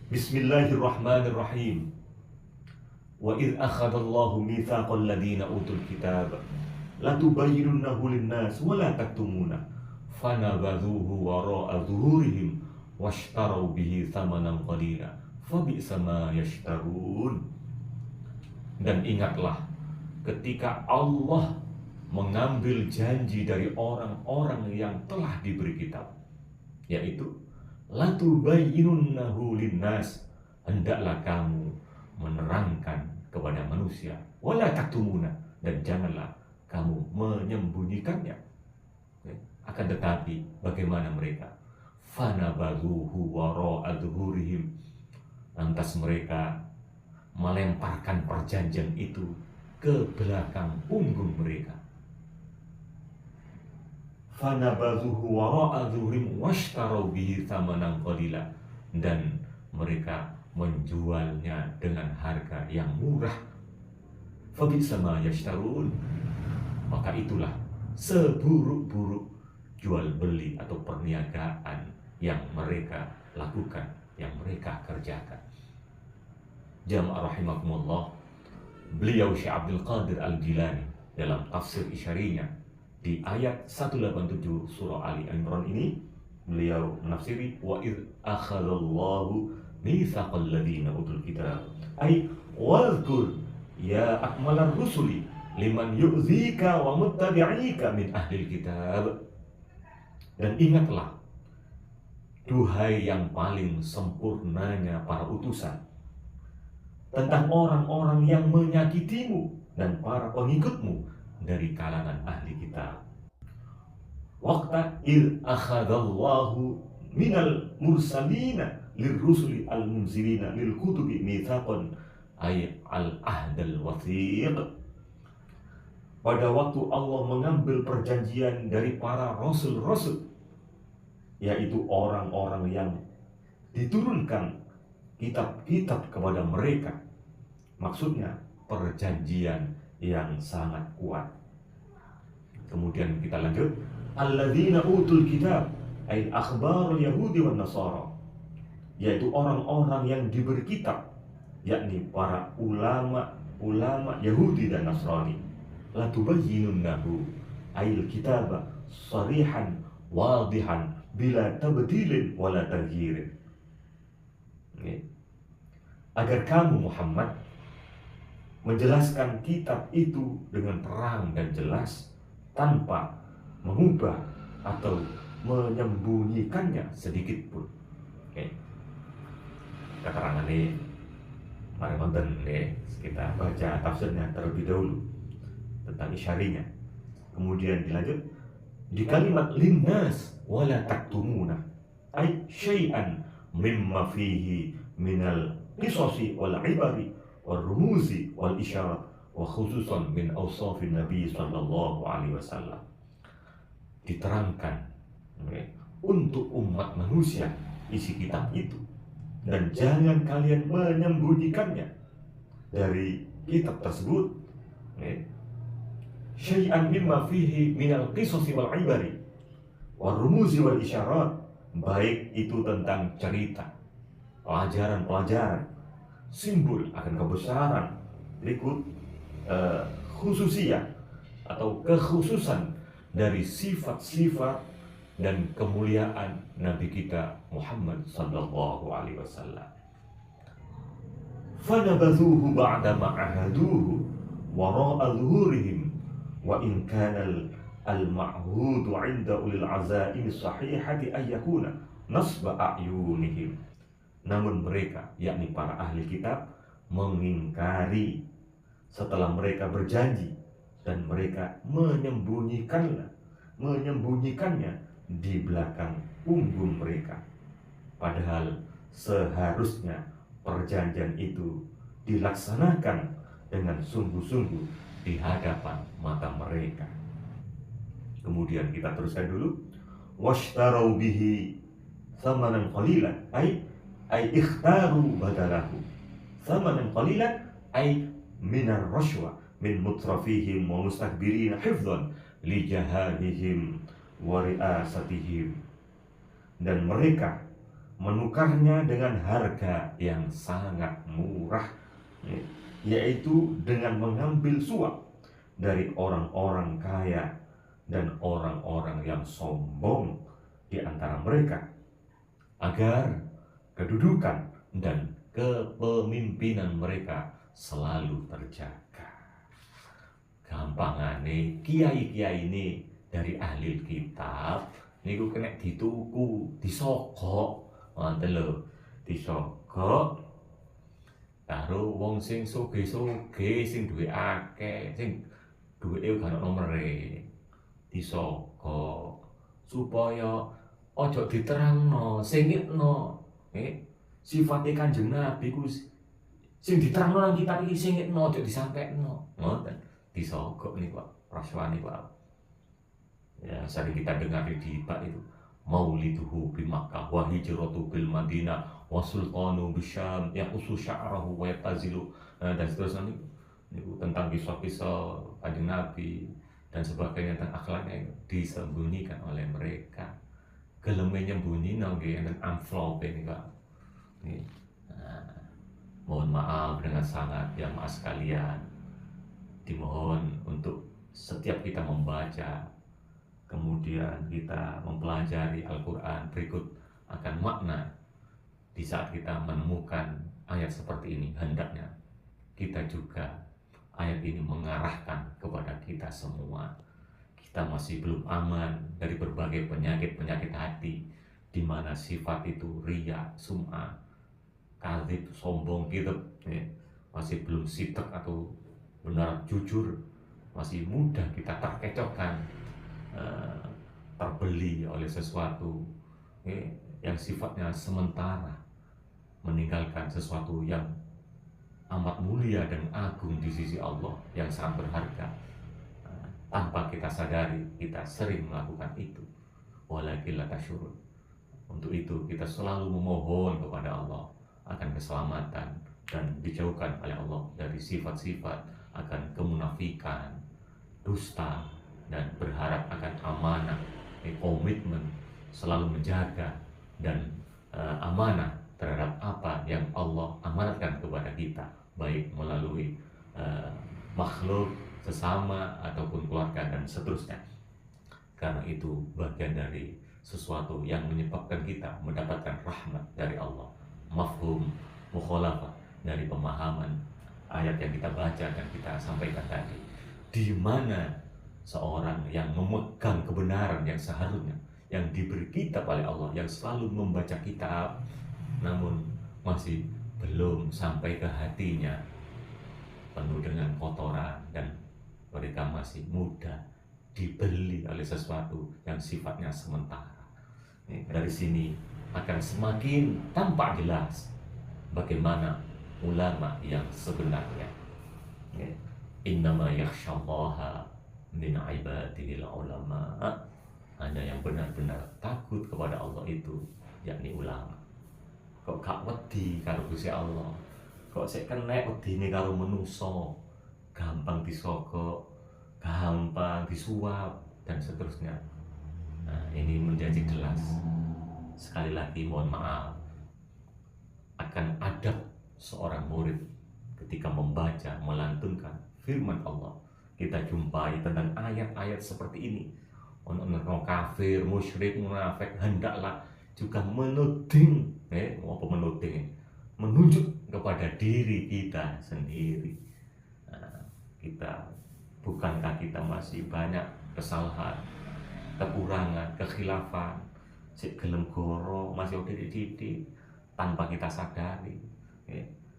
Bismillahirrahmanirrahim. Wa idh akhadallahu mitsaqal ladzina utul kitab latubayyinunnahu lin-nas wa la taktumuna fanabadhuhu wara'a zuhurihim washtarau bihi thamanan qalila fabi'sa ma yashtarun. Dan ingatlah ketika Allah mengambil janji dari orang-orang yang telah diberi kitab, yaitu latubayyinunnahu linnas, hendaklah kamu menerangkan kepada manusia, wala taktumuna, dan janganlah kamu menyembunyikannya. Akan tetapi bagaimana mereka? Fanabadhuhu wara'a zuhurihim, lantas mereka melemparkan perjanjian itu ke belakang punggung mereka. Fanabadhuhu wara'a zuhurihim washtarau bihi thamanan qalila, dan mereka menjualnya dengan harga yang murah. Fabi'sa ma yashtarun, maka itulah seburuk-buruk jual beli atau perniagaan yang mereka lakukan, yang mereka kerjakan. Jamaah rahimakumullah, beliau Syekh Abdul Qadir Al-Jilani dalam tafsir isyarinya di ayat 187 surah Ali Imran ini, beliau menafsiri wa idh akhadallahu mitsaqal ladzina utul kitab ay wadhkur ya akmalar rusuli liman yu'zika wa muttabi'ika min ahlil kitab. Dan ingatlah, duhai yang paling sempurnanya para utusan, tentang orang-orang yang menyakitimu dan para pengikutmu dari kalangan ahli kitab. Waqta id akhadallahu minal mursalina lirrusuli al-munzilina lil kutubi mitsaqan ay al-ahdal wathiq. Pada waktu Allah mengambil perjanjian dari para rasul-rasul, yaitu orang-orang yang diturunkan kitab-kitab kepada mereka, maksudnya perjanjian yang sangat kuat. Kemudian kita lanjut, alladzina utul kitab ay akhbarul yahudi wan nasara, yaitu orang-orang yang diberi kitab, yakni para ulama Yahudi dan Nasrani. Latubayyinunnahu ayil kitaba sarihan wadihan bila tabdilin wala tagyirin. Agar kamu Muhammad menjelaskan kitab itu dengan terang dan jelas, tanpa mengubah atau menyembunyikannya sedikit pun. Keterangan ini mari nonton kita baca tafsirnya terlebih dahulu tentang isyarinya. Kemudian dilanjut di kalimat linnas wala taktumuna ay syai'an mimma fihi minal qisasi wal ibari wal rumuzi wal isyarat wa khususan min awsafin Nabi sallallahu alaihi wasallam. Diterangkan untuk umat manusia isi kitab itu, dan jangan kalian menyembunyikannya dari kitab tersebut. Syai'an mimma fihi minal qisasi wal ibari wal rumuzi wal isyarat, baik itu tentang cerita, pelajaran-pelajaran, simbol akan kebesaran, berikut khususiyah atau kekhususan dari sifat-sifat dan kemuliaan Nabi kita Muhammad sallallahu alaihi wasallam. Fanabadhuhu ba'da ma'ahaduhu wara'a zuhurihim wa in kana al-ma'hudu 'inda ulil azaim sahihati ayyakuna nasba a'yunihim. Namun mereka, yakni para ahli kitab, mengingkari setelah mereka berjanji, dan mereka menyembunyikannya di belakang punggung mereka. Padahal seharusnya perjanjian itu dilaksanakan dengan sungguh-sungguh di hadapan mata mereka. Kemudian kita teruskan dulu, washtarau bihi thamanan qalilan ay ikhtaru badalahu thamanan qalilan ay minar rashwa min mutrafihim wa mustakbirina hifdhan li jahadihim wa riasatihim. Dan mereka menukarnya dengan harga yang sangat murah, yaitu dengan mengambil suap dari orang-orang kaya dan orang-orang yang sombong di antara mereka, agar kedudukan dan kepemimpinan mereka selalu terjaga. Gampangane kiai-kiai ini dari ahli kitab niku kena dituku, disogok, ngoten lho, disogok karo wong sing sugih-sugih, sing duwe akeh, sing duweke gak ono nomere, disogok supaya ojo diterangno, singitno, sifate Kanjeng Nabi ku sing diterangno nang kitab iki singitno, ojo disampekno, ngoten. Disogok nih Pak, rasuani Pak. Ya, sering kita dengar di Pak itu, mauliduhu bi Makkah wa hijratu bil Madinah wa sultanu bisyam yaqusu sya'rahu wa yatazilu, dan seterusnya itu tentang kisah-kisah Kanjeng Nabi dan sebagainya, tentang akhlaknya disembunyikan oleh mereka. Geleme nyembunyikan nggih enten amplop ini Pak. Nah, mohon maaf dengan sangat ya mas sekalian. Dimohon untuk setiap kita membaca, kemudian kita mempelajari Al-Quran berikut akan makna. Di saat kita menemukan ayat seperti ini, hendaknya kita juga ayat ini mengarahkan kepada kita semua. Kita masih belum aman dari berbagai penyakit-penyakit hati, di mana sifat itu riya, sum'ah, kadzib, sombong, gitu, masih belum sitek atau benar jujur, masih mudah kita terkecohkan, terbeli oleh sesuatu yang sifatnya sementara, meninggalkan sesuatu yang amat mulia dan agung di sisi Allah yang sangat berharga. Tanpa kita sadari, kita sering melakukan itu, walakin la tasyurun. Untuk itu kita selalu memohon kepada Allah akan keselamatan dan dijauhkan oleh Allah dari sifat-sifat akan kemunafikan, dusta, dan berharap akan amanah, komitmen selalu menjaga dan amanah terhadap apa yang Allah amanatkan kepada kita, baik melalui makhluk sesama ataupun keluarga dan seterusnya. Karena itu bagian dari sesuatu yang menyebabkan kita mendapatkan rahmat dari Allah. Mafhum mukhalafah dari pemahaman ayat yang kita baca dan kita sampaikan tadi, di mana seorang yang memegang kebenaran yang seharusnya yang diberi kitab oleh Allah, yang selalu membaca kitab, namun masih belum sampai ke hatinya, penuh dengan kotoran, dan mereka masih mudah dibeli oleh sesuatu yang sifatnya sementara. Dari sini akan semakin tampak jelas bagaimana ulama yang sebenarnya. Innama yakhsyallaha min ibadihil ulama. Hanya yang benar-benar takut kepada Allah itu yakni ulama. Kok gak wedi karo Gusti Allah, kok sik kena wedine karo manusa, gampang disogok, gampang disuap dan seterusnya. Nah, ini menjadi jelas. Sekali lagi mohon maaf, akan adab seorang murid ketika membaca, melantunkan firman Allah. Kita jumpai tentang ayat-ayat seperti ini. Orang kafir, musyrik, munafik hendaklah juga menuding, apa menuding? Menunjuk kepada diri kita sendiri. Nah, bukankah kita masih banyak kesalahan, kekurangan, kekhilafan, sik gelem goro masih titik-titik tanpa kita sadari,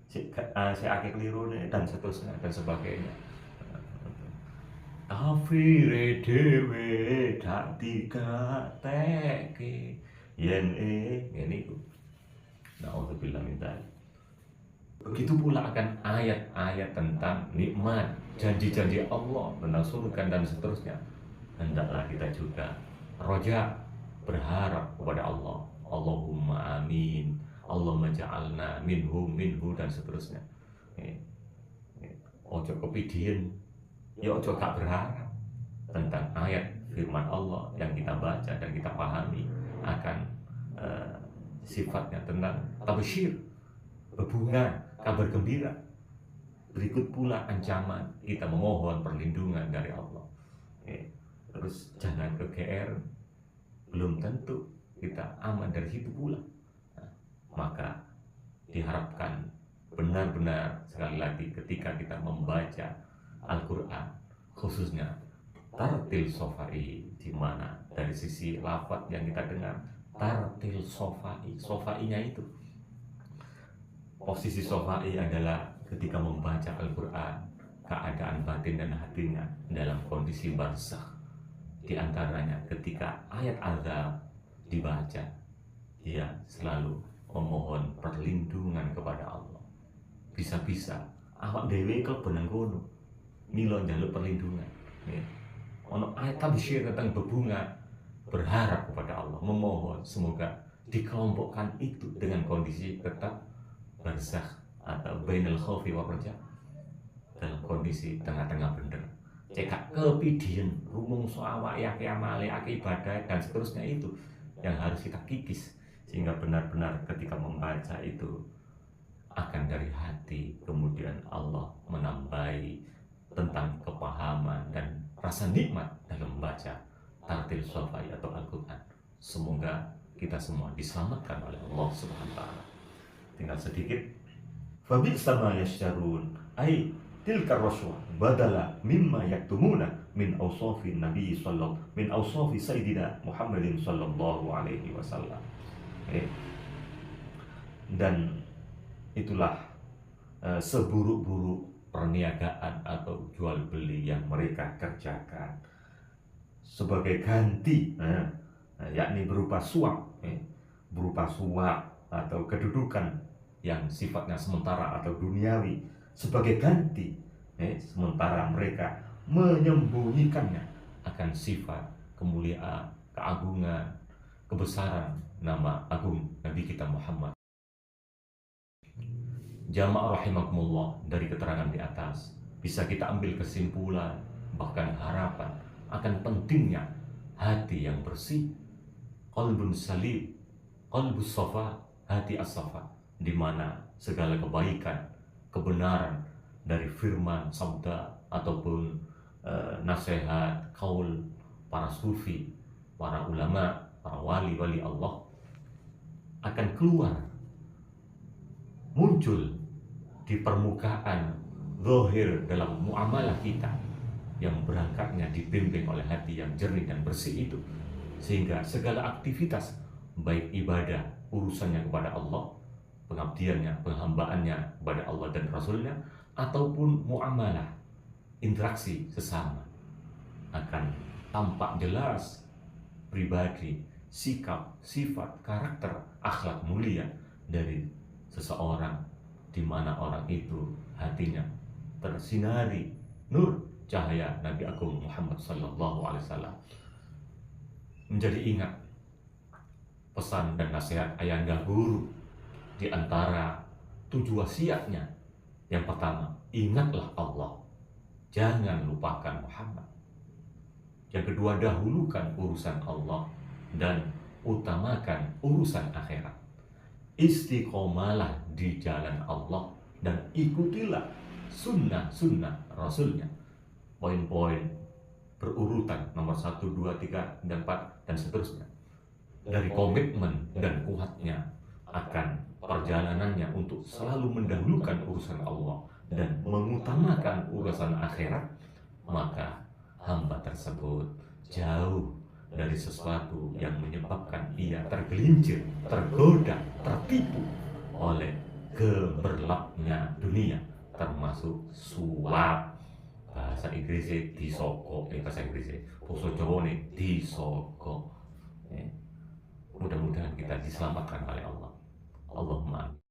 sik akeh klirune dan seterusnya dan sebagainya. Kafire dhewe dak digateke yen ngene iku. Nauzubillah min dzalik. Begitu pula akan ayat-ayat tentang nikmat, janji-janji Allah tentang surga dan seterusnya. Hendaklah kita juga roja, berharap kepada Allah. Allahumma amin, Allahumma ja'alna minhu dan seterusnya. Ojo kepidien, ya ojo gak berharap tentang ayat firman Allah yang kita baca dan kita pahami akan sifatnya tentang tabasyir, berbunga, kabar gembira. Berikut pula ancaman, kita memohon perlindungan dari Allah. Terus jangan keGR, belum tentu kita aman dari situ pula. Nah, maka diharapkan benar-benar sekali lagi ketika kita membaca Al-Quran, khususnya tartil sofai, di mana dari sisi lafaz yang kita dengar tartil sofai, sofainya itu posisi sofai adalah ketika membaca Al-Quran, keadaan batin dan hatinya dalam kondisi barzakh. Di antaranya ketika ayat azab dibaca, dia selalu memohon perlindungan kepada Allah. Bisa-bisa awak dewe klebenang kono milo njaluk perlindungan. Ono ayat tabasyir tentang berbunga, berharap kepada Allah, memohon semoga dikelompokkan itu dengan kondisi tetap barzakh atau bainal khaufi wa raja, dalam kondisi tengah-tengah bener. Cekak kepidien rumangsa awak ya amale ibadah dan seterusnya, itu yang harus kita kikis sehingga benar-benar ketika membaca itu akan dari hati, kemudian Allah menambahi tentang kepahaman dan rasa nikmat dalam membaca tartil sofai atau Al-Quran. Semoga kita semua diselamatkan oleh Allah Subhanahu wa taala. Tinggal sedikit, fabi'sa ma yasharun ai tilka rasywa badala mimma yaktumuna min awsafi nabi sallallahu min awsafi sayyidina Muhammadin sallallahu alaihi wasallam. Dan itulah seburuk-buruk perniagaan atau jual beli yang mereka kerjakan sebagai ganti, yakni berupa suap atau kedudukan yang sifatnya sementara atau duniawi sebagai ganti, sementara mereka menyembunyikannya akan sifat kemuliaan, keagungan, kebesaran nama agung Nabi kita Muhammad. Jamaah rahimakumullah, dari keterangan di atas bisa kita ambil kesimpulan bahkan harapan akan pentingnya hati yang bersih, qalbun salim, qalbus safa, hati as-safa, di mana segala kebaikan, kebenaran dari firman, sabda ataupun nasihat, kaul para sufi, para ulama, para wali-wali Allah akan keluar, muncul di permukaan zahir dalam muamalah kita yang berangkatnya dibimbing oleh hati yang jernih dan bersih itu, sehingga segala aktivitas baik ibadah, urusannya kepada Allah, pengabdiannya, penghambaannya kepada Allah dan Rasulnya, ataupun muamalah, interaksi sesama, akan tampak jelas pribadi, sikap, sifat, karakter, akhlak mulia dari seseorang, di mana orang itu hatinya tersinari nur cahaya Nabi Agung Muhammad sallallahu alaihi wasallam. Menjadi ingat pesan dan nasihat Ayahanda Guru, di antara 7 wasiatnya, yang pertama, ingatlah Allah, jangan lupakan Muhammad. Yang kedua, dahulukan urusan Allah dan utamakan urusan akhirat. Istiqomalah di jalan Allah dan ikutilah sunnah-sunnah Rasulnya. Poin-poin berurutan nomor 1, 2, 3, dan 4 dan seterusnya. Dari komitmen dan kuatnya akan perjalanannya untuk selalu mendahulukan urusan Allah dan mengutamakan urusan akhirat, maka hamba tersebut jauh dari sesuatu yang menyebabkan ia tergelincir, tergoda, tertipu oleh gemerlapnya dunia, termasuk suap. Bahasa Inggrisnya disoko, bahasa Inggrisnya basa Jawane disoko. Mudah-mudahan kita diselamatkan oleh Allah. Allahumma